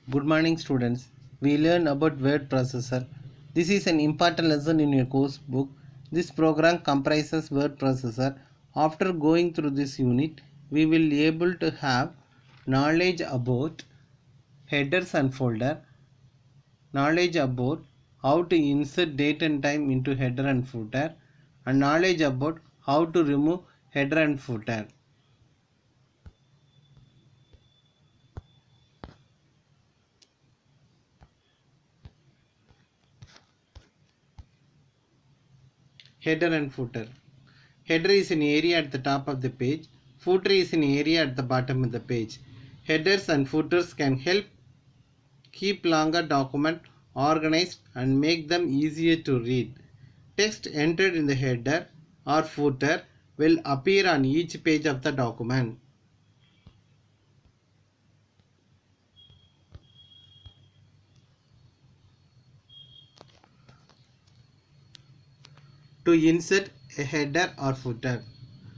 Good morning students. We learn about word processor. This is an important lesson in your course book. This program comprises word processor. After going through this unit, we will be able to have knowledge about headers and folder, knowledge about how to insert date and time into header and footer, and knowledge about how to remove header and footer. Header and footer. Header is an area at the top of the page. Footer is an area at the bottom of the page. Headers and footers can help keep longer document organized and make them easier to read. Text entered in the header or footer will appear on each page of the document. To insert a header or footer,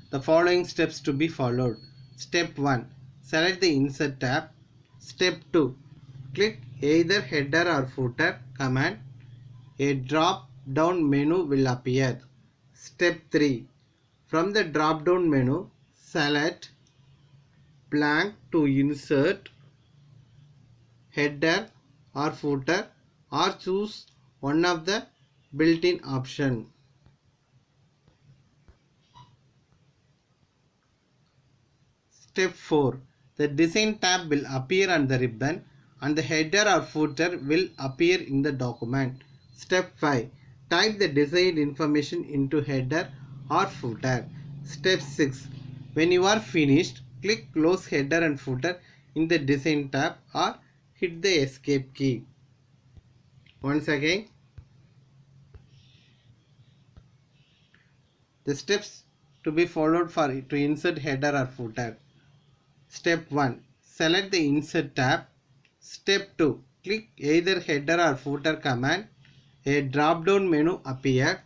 the following steps to be followed. Step 1. Select the Insert tab. Step 2. Click either header or footer command. A drop down menu will appear. Step 3. From the drop down menu, select blank to insert header or footer or choose one of the built-in option. Step 4. The Design tab will appear on the ribbon and the header or footer will appear in the document. Step 5. Type the desired information into header or footer. Step 6. When you are finished, click Close Header and Footer in the Design tab or hit the Escape key. Once again, the steps to be followed to insert header or footer. Step 1. Select the Insert tab. Step 2. Click either header or footer command. A drop down menu appears.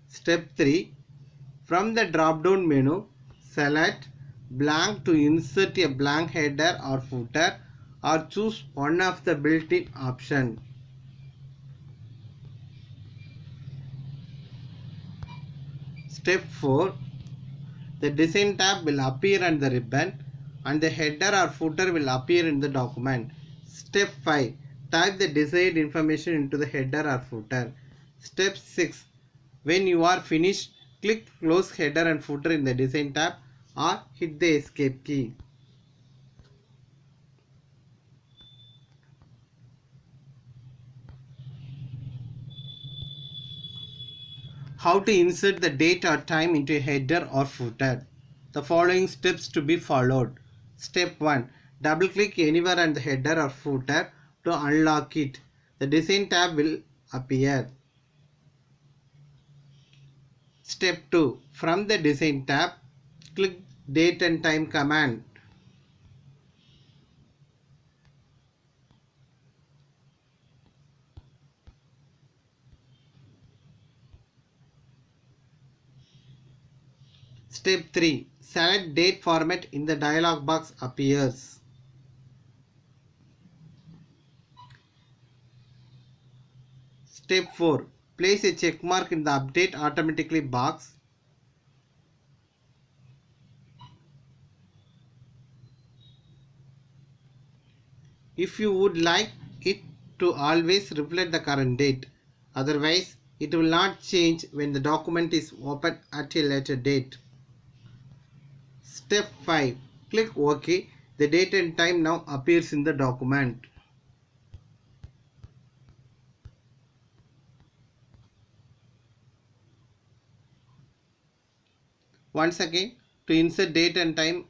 Step 3. From the drop down menu, select blank to insert a blank header or footer or choose one of the built-in option. Step 4. The Design tab will appear on the ribbon and the header or footer will appear in the document. Step 5. Type the desired information into the header or footer. Step 6. When you are finished, click Close Header and Footer in the Design tab or hit the Escape key. How to insert the date or time into a header or footer. The following steps to be followed. Step 1. Double click anywhere on the header or footer to unlock it. The Design tab will appear. Step 2. From the Design tab, click Date and Time command. Step 3. Select date format in the dialog box appears. Step 4. Place a check mark in the Update Automatically box. If you would like it to always reflect the current date, otherwise it will not change when the document is opened at a later date. Step 5. Click OK. The date and time now appears in the document. Once again, to insert date and time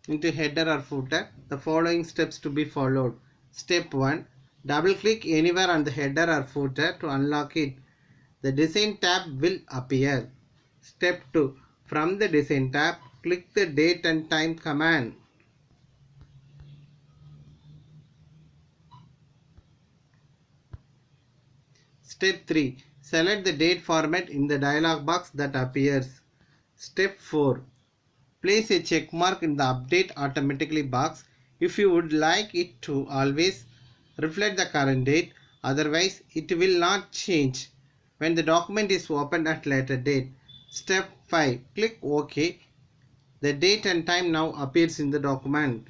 into header or footer, the following steps to be followed. Step 1. Double click anywhere on the header or footer to unlock it. The Design tab will appear. Step 2. From the Design tab, click the Date and Time command. Step 3. Select the date format in the dialog box that appears. Step 4. Place a check mark in the Update Automatically box if you would like it to always reflect the current date, otherwise it will not change when the document is opened at later date. Step 5. Click OK. The date and time now appears in the document.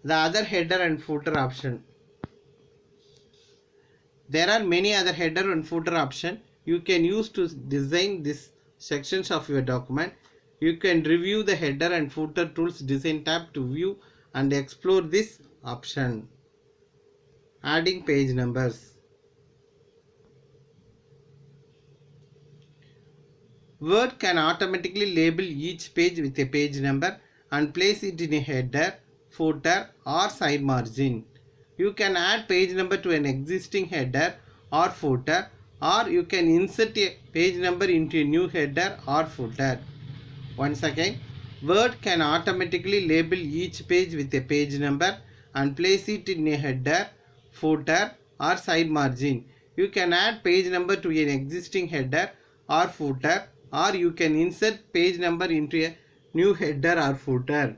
The other header and footer option. There are many other header and footer options you can use to design these sections of your document. You can review the header and footer tools design tab to view and explore this option. Adding page numbers. Word can automatically label each page with a page number and place it in a header, footer or side margin. You can add page number to an existing header or footer, or you can insert a page number into a new header or footer. Once again, Word can automatically label each page with a page number and place it in a header, footer or side margin. You can add page number to an existing header or footer, or you can insert page number into a new header or footer.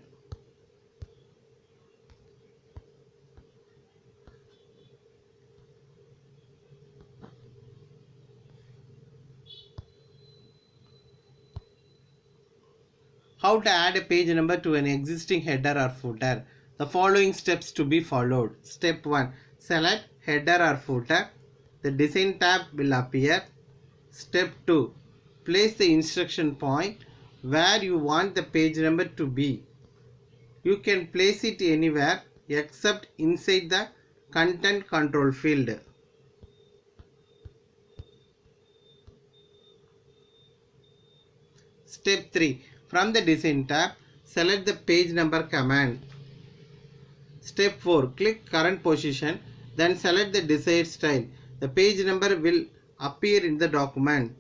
How to add a page number to an existing header or footer. The following steps to be followed. Step 1. Select header or footer. The design tab will appear. Step 2. Place the instruction point where you want the page number to be. You can place it anywhere except inside the content control field. Step 3. From the design tab, select the page number command. Step 4. Click current position, then select the desired style. The page number will appear in the document.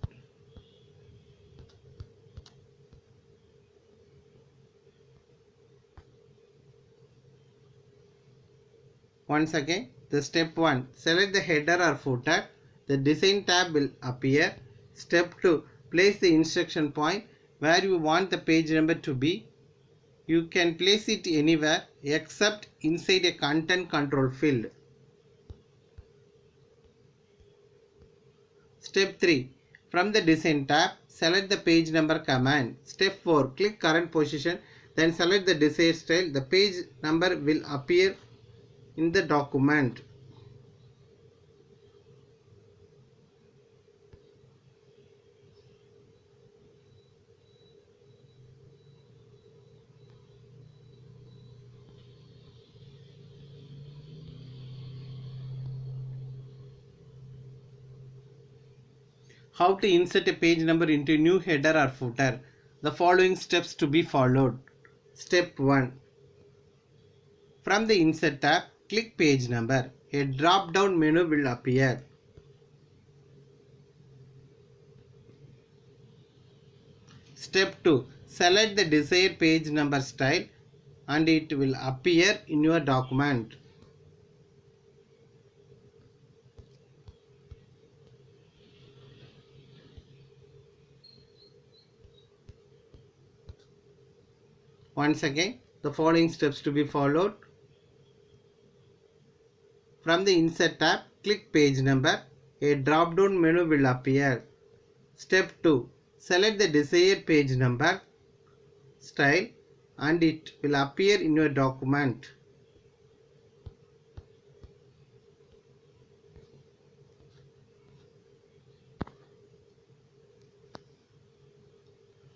Once again, the step 1. Select the header or footer. The design tab will appear. Step 2. Place the instruction point where you want the page number to be. You can place it anywhere except inside a content control field. Step 3. From the design tab, select the page number command. Step 4. Click current position, then select the desired style. The page number will appear in the document. How to insert a page number into a new header or footer. The following steps to be followed. Step 1. From the Insert tab, click Page Number. A drop-down menu will appear. Step 2. Select the desired page number style and it will appear in your document. Once again, the following steps to be followed. From the Insert tab, click Page Number. A drop-down menu will appear. Step 2. Select the desired page number style and it will appear in your document.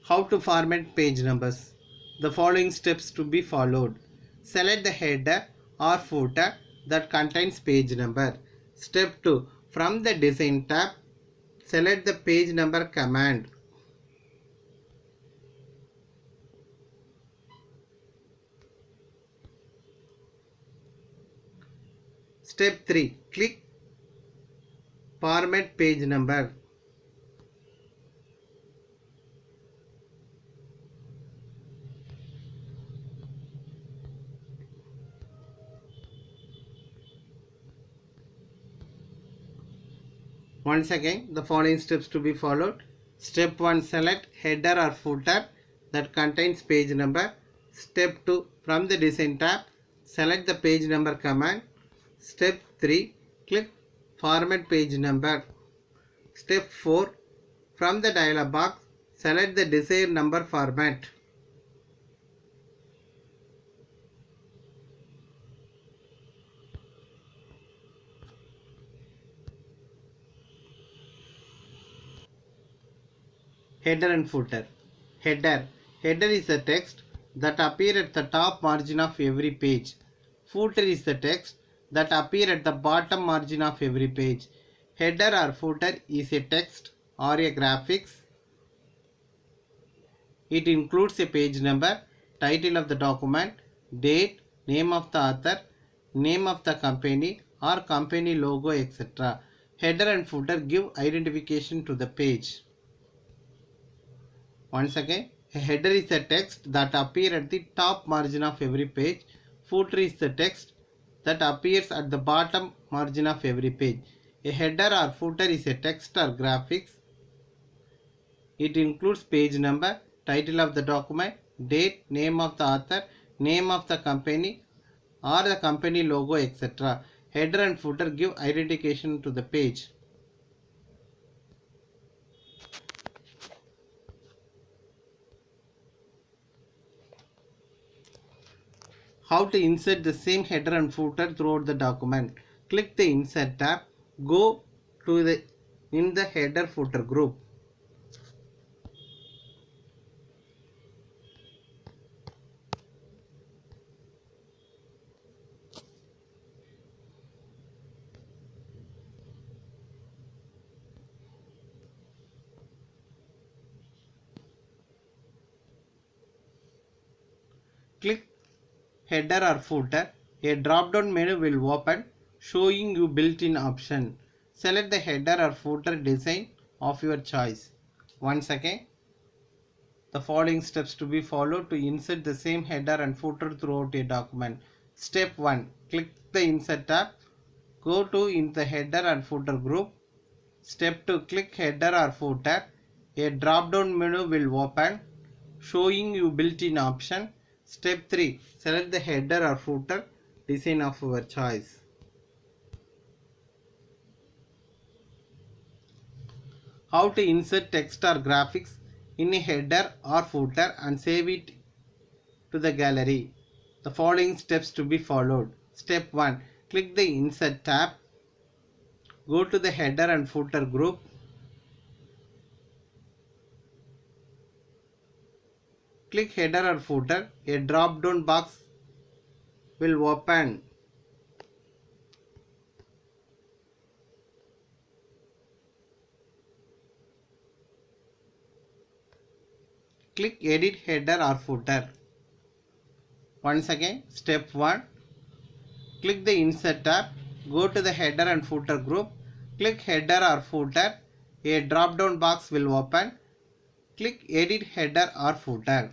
How to format page numbers. The following steps to be followed. Select the header or footer that contains page number. Step 2. From the Design tab, select the page number command. Step 3. Click Format Page Number. Once again, the following steps to be followed. Step 1. Select header or footer that contains page number. Step 2. From the Design tab, select the page number command. Step 3. Click Format Page Number. Step 4. From the dialog box, select the desired number format. Header and footer. Header. Header is the text that appear at the top margin of every page. Footer is the text that appear at the bottom margin of every page. Header or footer is a text or a graphics. It includes a page number, title of the document, date, name of the author, name of the company or company logo, etc. Header and footer give identification to the page. Once again, a header is the text that appears at the top margin of every page. Footer is the text that appears at the bottom margin of every page. A header or footer is a text or graphics. It includes page number, title of the document, date, name of the author, name of the company or the company logo, etc. Header and footer give identification to the page. How to insert the same header and footer throughout the document. Click the Insert tab. Go to the header footer group. Click Header or Footer. A drop-down menu will open showing you built-in option. Select the header or footer design of your choice. Once again, the following steps to be followed to insert the same header and footer throughout a document. Step 1. Click the Insert tab. Go to in the header and footer group. Step 2. Click header or footer. A drop-down menu will open showing you built-in option. Step 3. Select the header or footer design of your choice. How to insert text or graphics in a header or footer and save it to the gallery. The following steps to be followed. Step 1. Click the Insert tab. Go to the header and footer group. Click header or footer. A drop down box will open. Click Edit Header or Footer. Once again, step 1. Click the Insert tab. Go to the header and footer group. Click header or footer. A drop down box will open. Click Edit Header or Footer.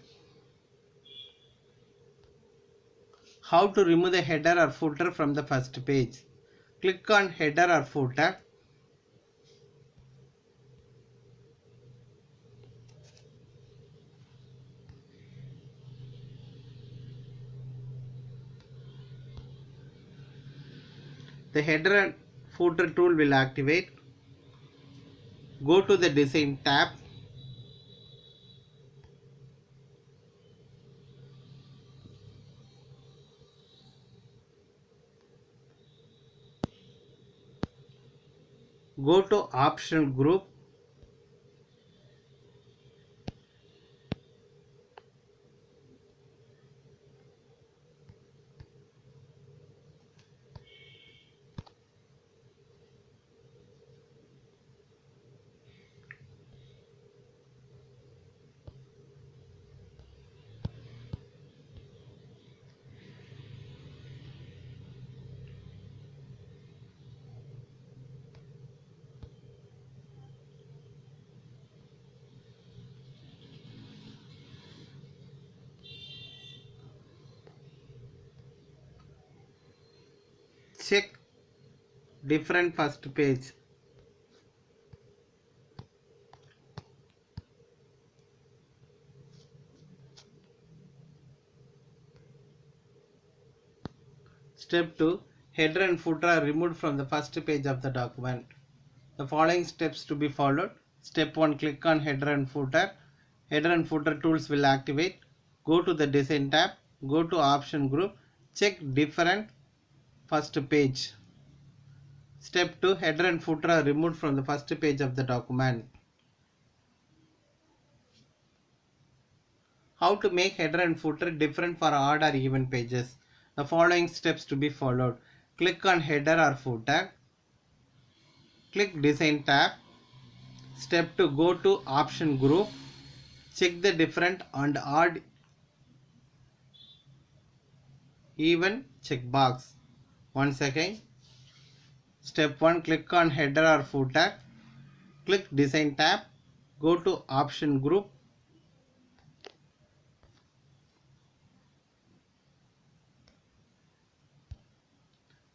How to remove the header or footer from the first page. Click on header or footer. The header and footer tool will activate. Go to the Design tab. Go to Optional Group. Check different first page. Step 2. Header and footer are removed from the first page of the document. The following steps to be followed. Step 1. Click on header and footer. Header and footer tools will activate. Go to the design tab. Go to option group. Check different first page. Step 2. Header and footer are removed from the first page of the document. How to make header and footer different for odd or even pages. The following steps to be followed. Click on header or footer. Click design tab. Step 2. Go to option group. Check the different and odd even checkbox. Once again. Step 1. Click on header or footer. Click design tab. Go to option group.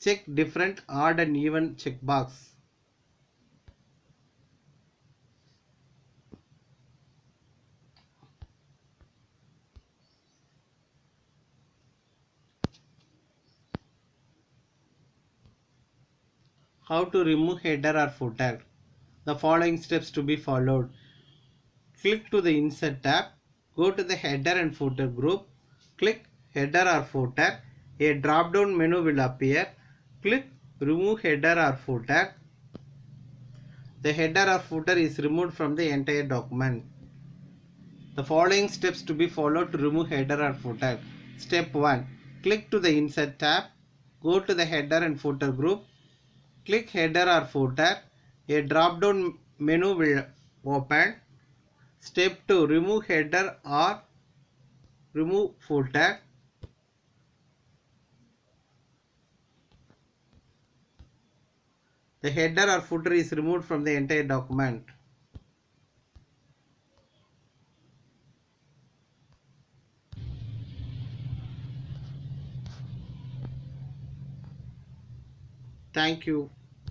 Check different odd and even checkbox. How to remove header or footer. The following steps to be followed. Click to the insert tab. Go to the header and footer group. Click header or footer. A drop down menu will appear. Click remove header or footer. The header or footer is removed from the entire document. The following steps to be followed to remove header or footer. Step 1. Click to the insert tab. Go to the header and footer group. Click header or footer. A drop down menu will open. Step 2. Remove header or remove footer. The header or footer is removed from the entire document. Thank you.